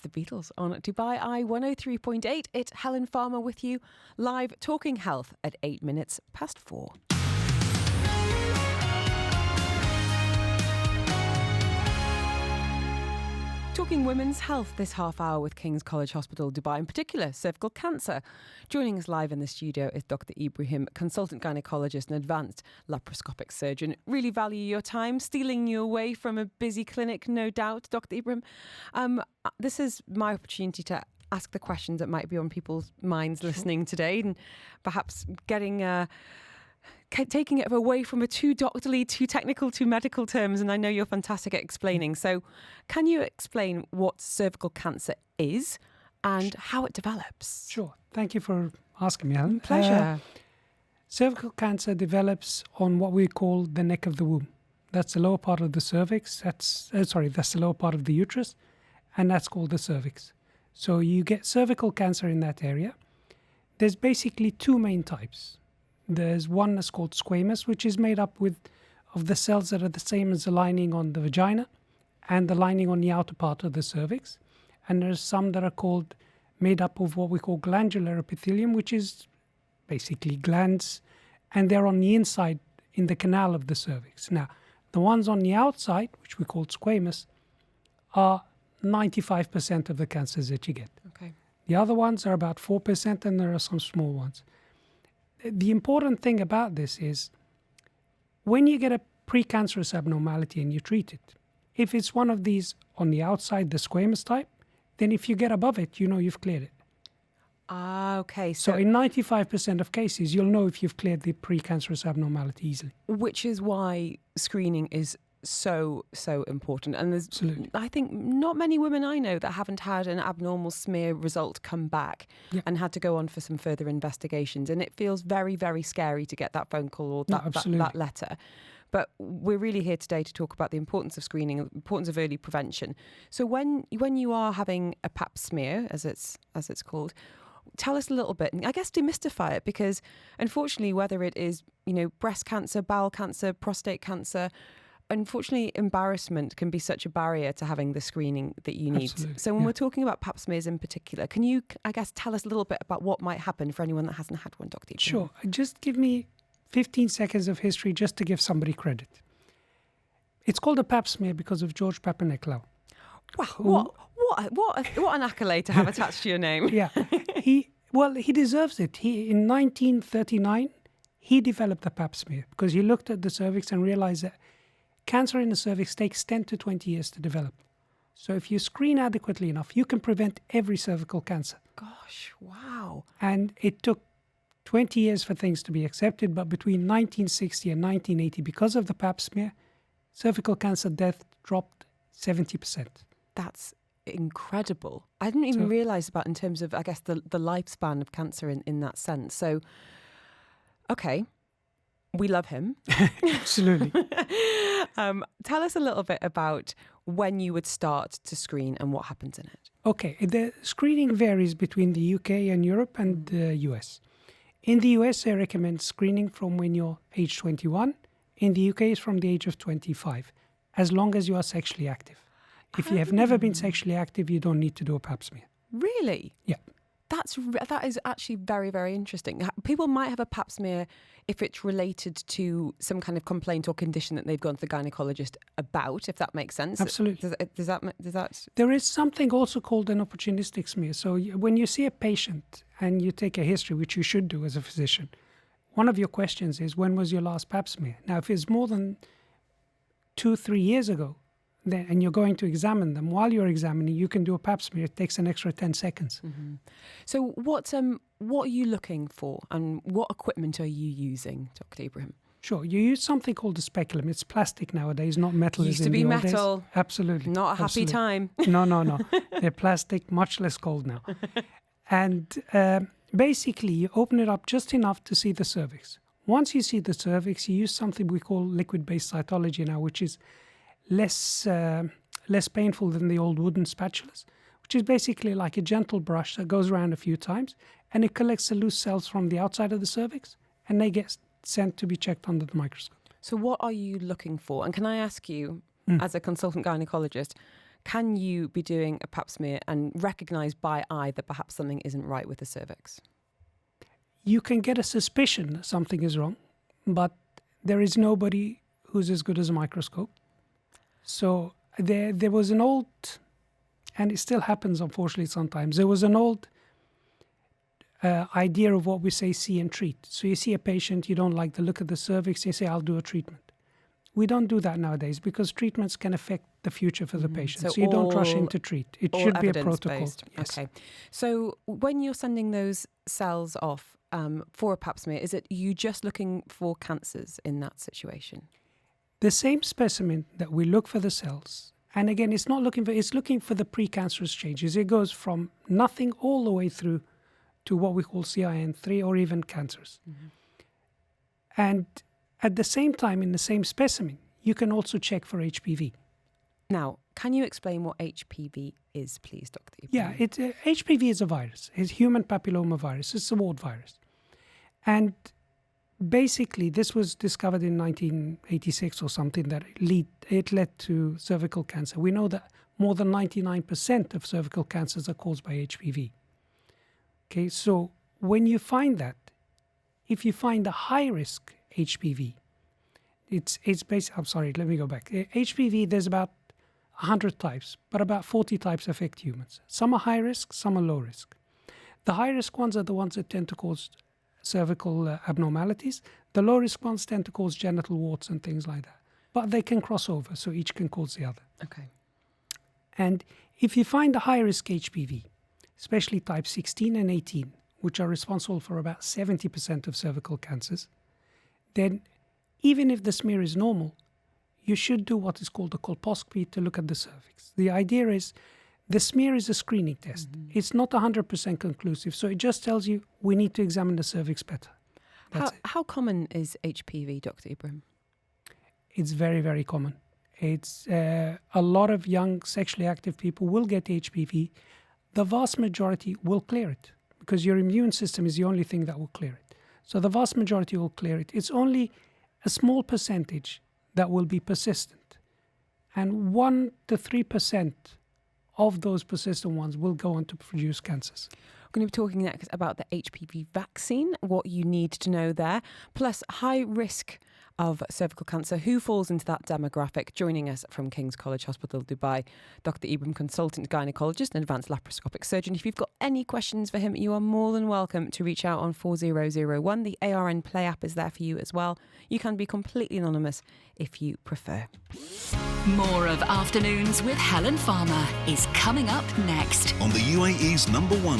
the Beatles on DubaiEye 103.8. It's Helen Farmer with you, live talking health at 8 minutes past 4. Talking women's health this half hour with King's College Hospital, Dubai, in particular, cervical cancer. Joining us live in the studio is Dr. Ibrahim, consultant gynaecologist and advanced laparoscopic surgeon. Really value your time, stealing you away from a busy clinic, no doubt, Dr. Ibrahim. This is my opportunity to ask the questions that might be on people's minds listening today, and perhaps taking it away from a too doctorly, too technical, too medical terms, and I know you're fantastic at explaining. So can you explain what cervical cancer is and how it develops? Sure. Thank you for asking me, Helen. Pleasure. Cervical cancer develops on what we call the neck of the womb. That's the lower part of the cervix. That's the lower part of the uterus, and that's called the cervix. So you get cervical cancer in that area. There's basically two main types. There's one that's called squamous, which is made up of the cells that are the same as the lining on the vagina and the lining on the outer part of the cervix. And there's some that are made up of what we call glandular epithelium, which is basically glands, and they're on the inside in the canal of the cervix. Now, the ones on the outside, which we call squamous, are 95% of the cancers that you get. Okay. The other ones are about 4%, and there are some small ones. The important thing about this is when you get a precancerous abnormality and you treat it, if it's one of these on the outside, the squamous type, then if you get above it, you know you've cleared it. Okay. So in 95% of cases, you'll know if you've cleared the precancerous abnormality easily. Which is why screening is so important. And there's, Absolutely. I think, not many women I know that haven't had an abnormal smear result come back and had to go on for some further investigations. And it feels very, very scary to get that phone call or that letter. But we're really here today to talk about the importance of screening, the importance of early prevention. So when you are having a Pap smear, as it's called, tell us a little bit, and I guess demystify it, because unfortunately, whether it is breast cancer, bowel cancer, prostate cancer, unfortunately, embarrassment can be such a barrier to having the screening that you need. Absolutely. So when we're talking about Pap smears in particular, can you, I guess, tell us a little bit about what might happen for anyone that hasn't had one, Dr. Ibrahim? Sure. Just give me 15 seconds of history just to give somebody credit. It's called a Pap smear because of George Papanicolaou. Wow, what an accolade to have attached to your name. Yeah. He deserves it. In 1939, he developed the Pap smear because he looked at the cervix and realized that cancer in the cervix takes 10 to 20 years to develop. So if you screen adequately enough, you can prevent every cervical cancer. Gosh, wow. And it took 20 years for things to be accepted, but between 1960 and 1980, because of the Pap smear, cervical cancer death dropped 70%. That's incredible. I didn't even realise about in terms of, I guess, the lifespan of cancer in that sense. So, okay. We love him. Absolutely. Tell us a little bit about when you would start to screen and what happens in it. Okay. The screening varies between the UK and Europe and the US. In the US, they recommend screening from when you're age 21. In the UK, it's from the age of 25, as long as you are sexually active. If you have never been sexually active, you don't need to do a Pap smear. Really? Yeah. That is actually very, very interesting. People might have a Pap smear if it's related to some kind of complaint or condition that they've gone to the gynecologist about, if that makes sense. Absolutely. Does that? There is something also called an opportunistic smear. So when you see a patient and you take a history, which you should do as a physician, one of your questions is, when was your last Pap smear? Now, if it's more than 2-3 years ago, and you're going to examine them, while you're examining, you can do a Pap smear. It takes an extra 10 seconds. Mm-hmm. So what are you looking for, and what equipment are you using, Dr. Ibrahim? Sure. You use something called a speculum. It's plastic nowadays, not metal. Used to be metal. Absolutely. Not a happy time. No. They're plastic, much less cold now. And basically, you open it up just enough to see the cervix. Once you see the cervix, you use something we call liquid-based cytology now, which is less painful than the old wooden spatulas, which is basically like a gentle brush that goes around a few times, and it collects the loose cells from the outside of the cervix, and they get sent to be checked under the microscope. So what are you looking for? And can I ask you, as a consultant gynecologist, can you be doing a Pap smear and recognise by eye that perhaps something isn't right with the cervix? You can get a suspicion something is wrong, but there is nobody who's as good as a microscope. So there was an old, and it still happens unfortunately sometimes, there was an old idea of what we say see and treat. So you see a patient, you don't like the look of the cervix, you say, I'll do a treatment. We don't do that nowadays because treatments can affect the future for the patient. So you don't rush in to treat. It should be a protocol. Yes. Okay. So when you're sending those cells off for a Pap smear, is it you just looking for cancers in that situation? The same specimen that we look for the cells, and again, it's looking for the precancerous changes. It goes from nothing all the way through to what we call CIN3 or even cancers. Mm-hmm. And at the same time, in the same specimen, you can also check for HPV. Now, can you explain what HPV is, please, Dr. Ibrahim? Yeah, HPV is a virus. It's human papilloma virus. It's a wart virus. And basically, this was discovered in 1986 or something that it led to cervical cancer. We know that more than 99% of cervical cancers are caused by HPV. Okay, so when you find that, if you find a high-risk HPV, it's basically, I'm sorry, let me go back. HPV, there's about 100 types, but about 40 types affect humans. Some are high risk, some are low risk. The high risk ones are the ones that tend to cause cervical abnormalities. The low risk ones tend to cause genital warts and things like that. But they can cross over, so each can cause the other. Okay. And if you find a high risk HPV, especially type 16 and 18, which are responsible for about 70% of cervical cancers, then even if the smear is normal, you should do what is called a colposcopy to look at the cervix. The idea is the smear is a screening test. Mm-hmm. It's not 100% conclusive, so it just tells you we need to examine the cervix better. How common is HPV, Dr. Ibrahim? It's very, very common. It's a lot of young sexually active people will get HPV. The vast majority will clear it because your immune system is the only thing that will clear it. So the vast majority will clear it. It's only a small percentage that will be persistent. And 1 to 3% of those persistent ones will go on to produce cancers. We're going to be talking next about the HPV vaccine, what you need to know there, plus high risk of cervical cancer, who falls into that demographic. Joining us from King's College Hospital, Dubai, Dr. Ibrahim, consultant gynaecologist and advanced laparoscopic surgeon. If you've got any questions for him, you are more than welcome to reach out on 4001. The ARN Play app is there for you as well. You can be completely anonymous if you prefer. More of Afternoons with Helen Farmer is coming up next on the UAE's #1